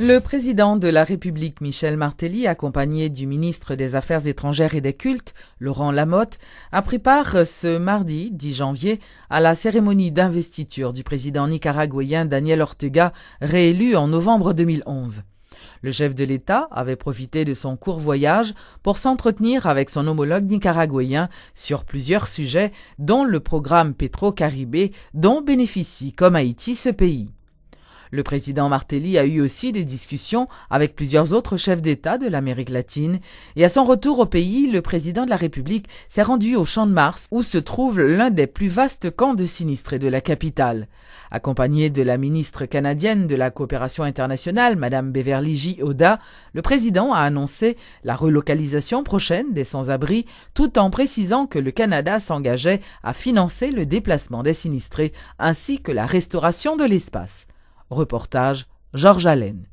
Le président de la République, Michel Martelly, accompagné du ministre des Affaires étrangères et des Cultes, Laurent Lamotte, a pris part ce mardi 10 janvier à la cérémonie d'investiture du président nicaraguayen Daniel Ortega, réélu en novembre 2011. Le chef de l'État avait profité de son court voyage pour s'entretenir avec son homologue nicaraguayen sur plusieurs sujets, dont le programme Petro-Caribé, dont bénéficie comme Haïti ce pays. Le président Martelly a eu aussi des discussions avec plusieurs autres chefs d'État de l'Amérique latine et à son retour au pays, le président de la République s'est rendu au Champ de Mars où se trouve l'un des plus vastes camps de sinistrés de la capitale. Accompagné de la ministre canadienne de la coopération internationale, Mme Beverly J. Oda, le président a annoncé la relocalisation prochaine des sans-abri tout en précisant que le Canada s'engageait à financer le déplacement des sinistrés ainsi que la restauration de l'espace. Reportage Georges Allen.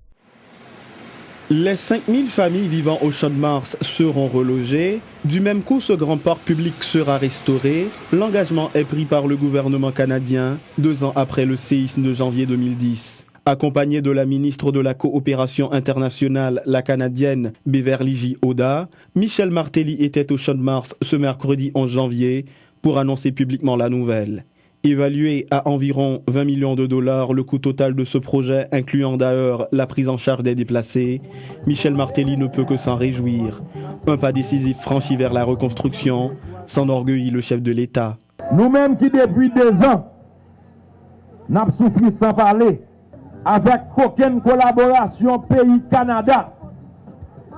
Les 5000 familles vivant au Champ de Mars seront relogées. Du même coup, ce grand parc public sera restauré. L'engagement est pris par le gouvernement canadien 2 ans après le séisme de janvier 2010. Accompagné de la ministre de la Coopération internationale, la canadienne Beverly J. Oda, Michel Martelly était au Champ de Mars ce mercredi 11 janvier pour annoncer publiquement la nouvelle. Évalué à environ 20 millions de dollars, le coût total de ce projet, incluant d'ailleurs la prise en charge des déplacés, Michel Martelly ne peut que s'en réjouir. Un pas décisif franchi vers la reconstruction, s'enorgueillit le chef de l'État. Nous-mêmes qui depuis 2 ans, n'avons souffert sans parler, avec aucune collaboration pays-Canada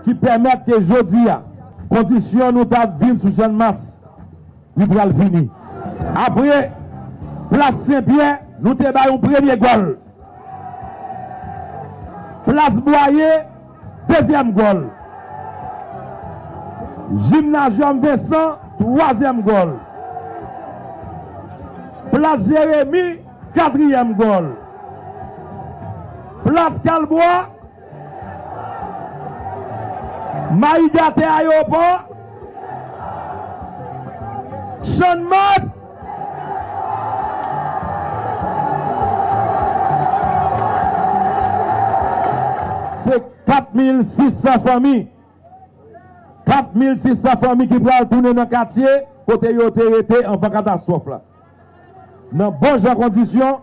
qui permette que aujourd'hui, conditions nous vivre sous Champ de Mars, nous devons le finir. Après, Place Saint-Pierre, nous te baillons premier goal. Place Boyer, deuxième goal. Gymnasium Vincent, 3e goal. Place Jérémy, 4e goal. Place Calbois, Maïgate Aéroport, Champ de Mars. C'est 4600 familles. 4600 familles qui vont tourner dans le quartier côté ils ont été en catastrophe là. Dans bonnes conditions,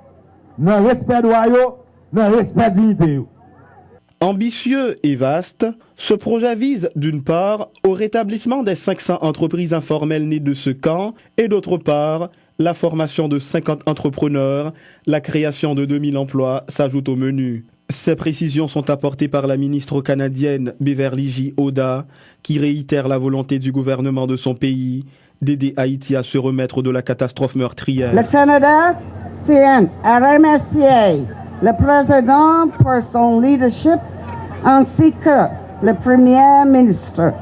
dans le respect de l'oyo, dans le respect de dignité. Ambitieux et vaste, ce projet vise d'une part au rétablissement des 500 entreprises informelles nées de ce camp et d'autre part la formation de 50 entrepreneurs, la création de 2000 emplois s'ajoute au menu. Ces précisions sont apportées par la ministre canadienne Beverly J. Oda, qui réitère la volonté du gouvernement de son pays d'aider Haïti à se remettre de la catastrophe meurtrière. Le Canada tient à remercier le président pour son leadership ainsi que le premier ministre,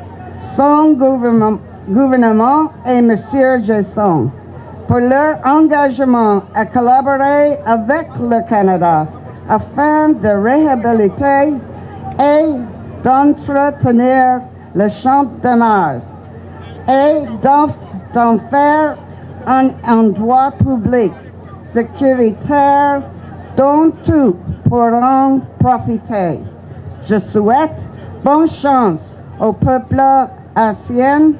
son gouvernement et M. Jason pour leur engagement à collaborer avec le Canada afin de réhabiliter et d'entretenir le Champ de Mars et d'en faire un endroit public, sécuritaire, dont tous pourront profiter. Je souhaite bonne chance au peuple haïtien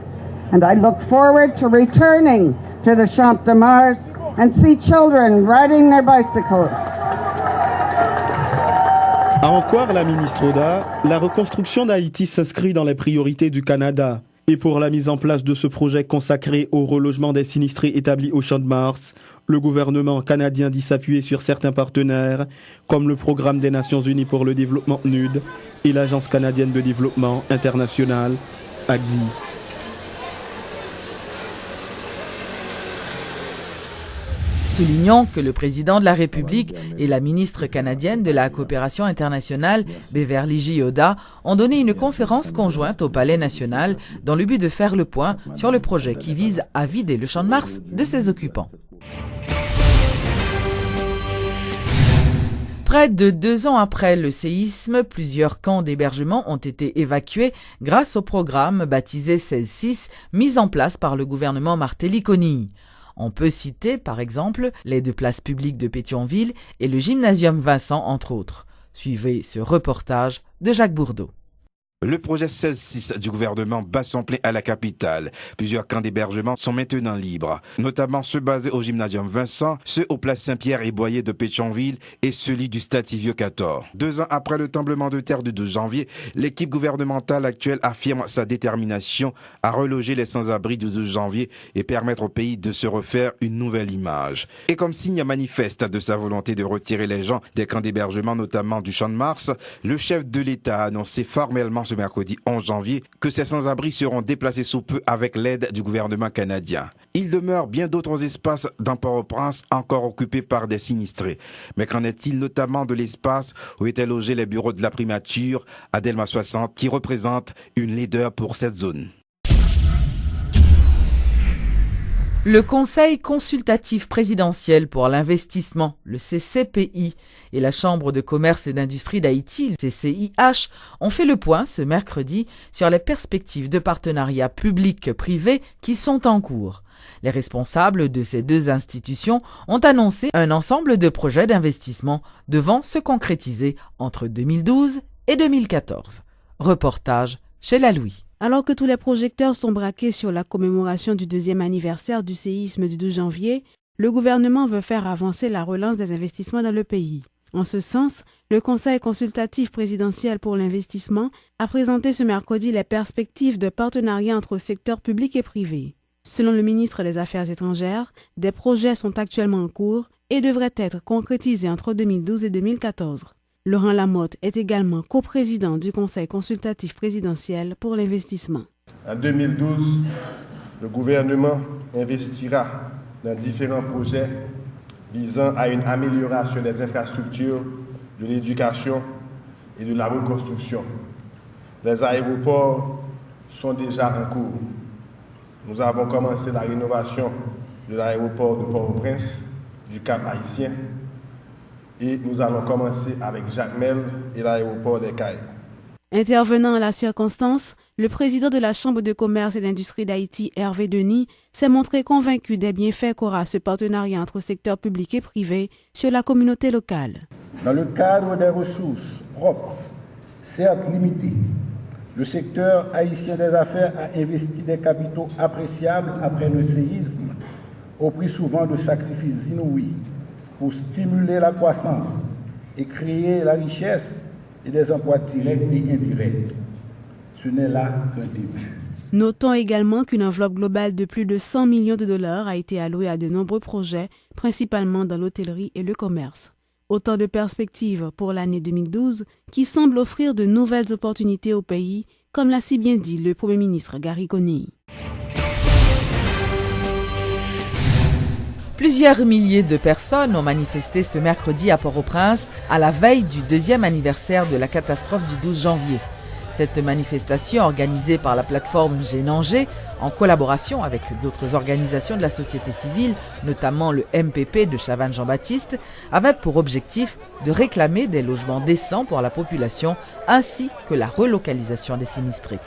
and I look forward to returning to the Champ de Mars and see children riding their bicycles. À en croire la ministre Oda, la reconstruction d'Haïti s'inscrit dans les priorités du Canada. Et pour la mise en place de ce projet consacré au relogement des sinistrés établis au Champ de Mars, le gouvernement canadien dit s'appuyer sur certains partenaires, comme le Programme des Nations Unies pour le développement PNUD et l'Agence canadienne de développement international, ACDI. Soulignons que le président de la République et la ministre canadienne de la coopération internationale, Beverly J. Oda, ont donné une conférence conjointe au Palais national dans le but de faire le point sur le projet qui vise à vider le Champ de Mars de ses occupants. Près de 2 ans après le séisme, plusieurs camps d'hébergement ont été évacués grâce au programme baptisé 16-6 mis en place par le gouvernement Martelly-Conille. On peut citer, par exemple, les 2 places publiques de Pétionville et le gymnasium Vincent, entre autres. Suivez ce reportage de Jacques Bourdeau. Le projet 16-6 du gouvernement bat son plein à la capitale. Plusieurs camps d'hébergement sont maintenant libres, notamment ceux basés au gymnasium Vincent, ceux aux places Saint-Pierre et Boyer de Pétionville et celui du Stativio 14. 2 ans après le tremblement de terre du 12 janvier, l'équipe gouvernementale actuelle affirme sa détermination à reloger les sans-abri du 12 janvier et permettre au pays de se refaire une nouvelle image. Et comme signe manifeste de sa volonté de retirer les gens des camps d'hébergement, notamment du Champ de Mars, le chef de l'État a annoncé formellement ce mercredi 11 janvier que ces sans-abri seront déplacés sous peu avec l'aide du gouvernement canadien. Il demeure bien d'autres espaces dans Port-au-Prince encore occupés par des sinistrés. Mais qu'en est-il notamment de l'espace où étaient logés les bureaux de la primature à Delma 60 qui représente une leader pour cette zone? Le Conseil consultatif présidentiel pour l'investissement, le CCPI, et la Chambre de commerce et d'industrie d'Haïti, le CCIH, ont fait le point ce mercredi sur les perspectives de partenariat public-privé qui sont en cours. Les responsables de ces 2 institutions ont annoncé un ensemble de projets d'investissement devant se concrétiser entre 2012 et 2014. Reportage chez La Louis. Alors que tous les projecteurs sont braqués sur la commémoration du 2e anniversaire du séisme du 12 janvier, le gouvernement veut faire avancer la relance des investissements dans le pays. En ce sens, le Conseil consultatif présidentiel pour l'investissement a présenté ce mercredi les perspectives de partenariat entre secteurs public et privé. Selon le ministre des Affaires étrangères, des projets sont actuellement en cours et devraient être concrétisés entre 2012 et 2014. Laurent Lamotte est également coprésident du Conseil consultatif présidentiel pour l'investissement. En 2012, le gouvernement investira dans différents projets visant à une amélioration des infrastructures, de l'éducation et de la reconstruction. Les aéroports sont déjà en cours. Nous avons commencé la rénovation de l'aéroport de Port-au-Prince, du Cap Haïtien, et nous allons commencer avec Jacmel et l'aéroport des Cayes. Intervenant à la circonstance, le président de la Chambre de commerce et d'industrie d'Haïti, Hervé Denis, s'est montré convaincu des bienfaits qu'aura ce partenariat entre secteur public et privé sur la communauté locale. Dans le cadre des ressources propres, certes limitées, le secteur haïtien des affaires a investi des capitaux appréciables après le séisme, au prix souvent de sacrifices inouïs, pour stimuler la croissance et créer la richesse et des emplois directs et indirects. Ce n'est là qu'un début. Notons également qu'une enveloppe globale de plus de 100 millions de dollars a été allouée à de nombreux projets, principalement dans l'hôtellerie et le commerce. Autant de perspectives pour l'année 2012 qui semblent offrir de nouvelles opportunités au pays, comme l'a si bien dit le Premier ministre Gary Coney. Plusieurs milliers de personnes ont manifesté ce mercredi à Port-au-Prince à la veille du 2e anniversaire de la catastrophe du 12 janvier. Cette manifestation organisée par la plateforme Génanger, en collaboration avec d'autres organisations de la société civile, notamment le MPP de Chavannes Jean-Baptiste, avait pour objectif de réclamer des logements décents pour la population ainsi que la relocalisation des sinistrés.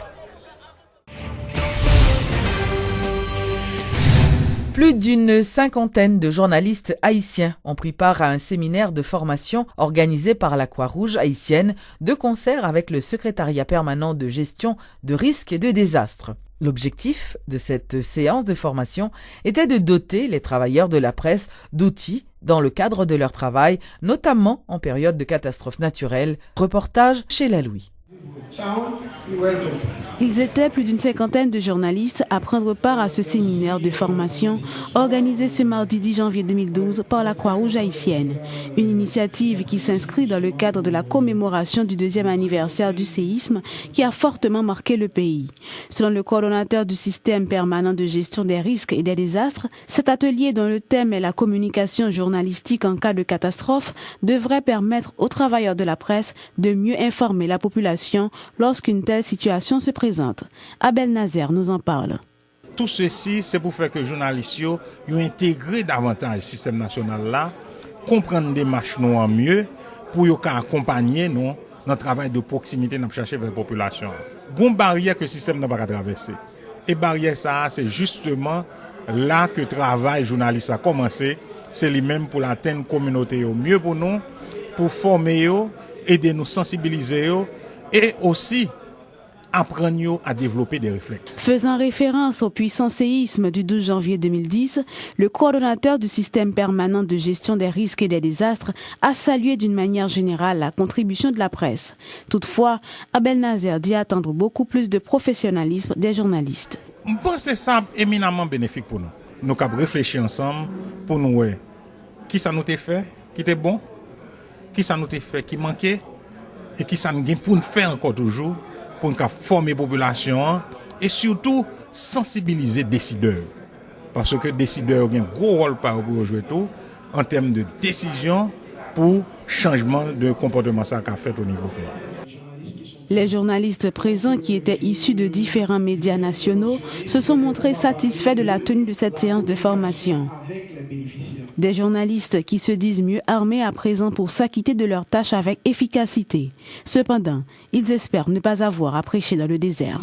Plus d'une cinquantaine de journalistes haïtiens ont pris part à un séminaire de formation organisé par la Croix-Rouge haïtienne de concert avec le secrétariat permanent de gestion de risques et de désastres. L'objectif de cette séance de formation était de doter les travailleurs de la presse d'outils dans le cadre de leur travail, notamment en période de catastrophe naturelle. Reportage chez La Louis. Ils étaient plus d'une cinquantaine de journalistes à prendre part à ce séminaire de formation organisé ce mardi 10 janvier 2012 par la Croix-Rouge haïtienne. Une initiative qui s'inscrit dans le cadre de la commémoration du 2e anniversaire du séisme qui a fortement marqué le pays. Selon le coordonnateur du système permanent de gestion des risques et des désastres, cet atelier dont le thème est la communication journalistique en cas de catastrophe devrait permettre aux travailleurs de la presse de mieux informer la population lorsqu'une telle situation se présente. Abel Nazer nous en parle. Tout ceci, c'est pour faire que les journalistes ont intégré davantage le système national là, comprendre des marches en mieux pour accompagner notre travail de proximité dans chercher vers la population. Bon barrière que le système n'a pas traversé. Et barrière ça, c'est justement là que le travail journaliste a commencé. C'est lui-même pour l'atteindre la communauté au mieux pour nous, pour former aider nous sensibiliser et aussi apprendre à développer des réflexes. Faisant référence au puissant séisme du 12 janvier 2010, le coordonnateur du système permanent de gestion des risques et des désastres a salué d'une manière générale la contribution de la presse. Toutefois, Abel Nazer dit attendre beaucoup plus de professionnalisme des journalistes. Je pense que ça éminemment bénéfique pour nous. Nous avons réfléchi ensemble pour nous voir qui ça nous a fait, qui était bon, qui ça nous a fait, qui manquait, et qui ça nous a pour nous faire encore toujours, pour nous former la population et surtout sensibiliser les décideurs. Parce que les décideurs ont un gros rôle pour jouer tout en termes de décision pour changement de comportement ça qu'a fait au niveau pays. Les journalistes présents, qui étaient issus de différents médias nationaux, se sont montrés satisfaits de la tenue de cette séance de formation. Des journalistes qui se disent mieux armés à présent pour s'acquitter de leurs tâches avec efficacité. Cependant, ils espèrent ne pas avoir à prêcher dans le désert.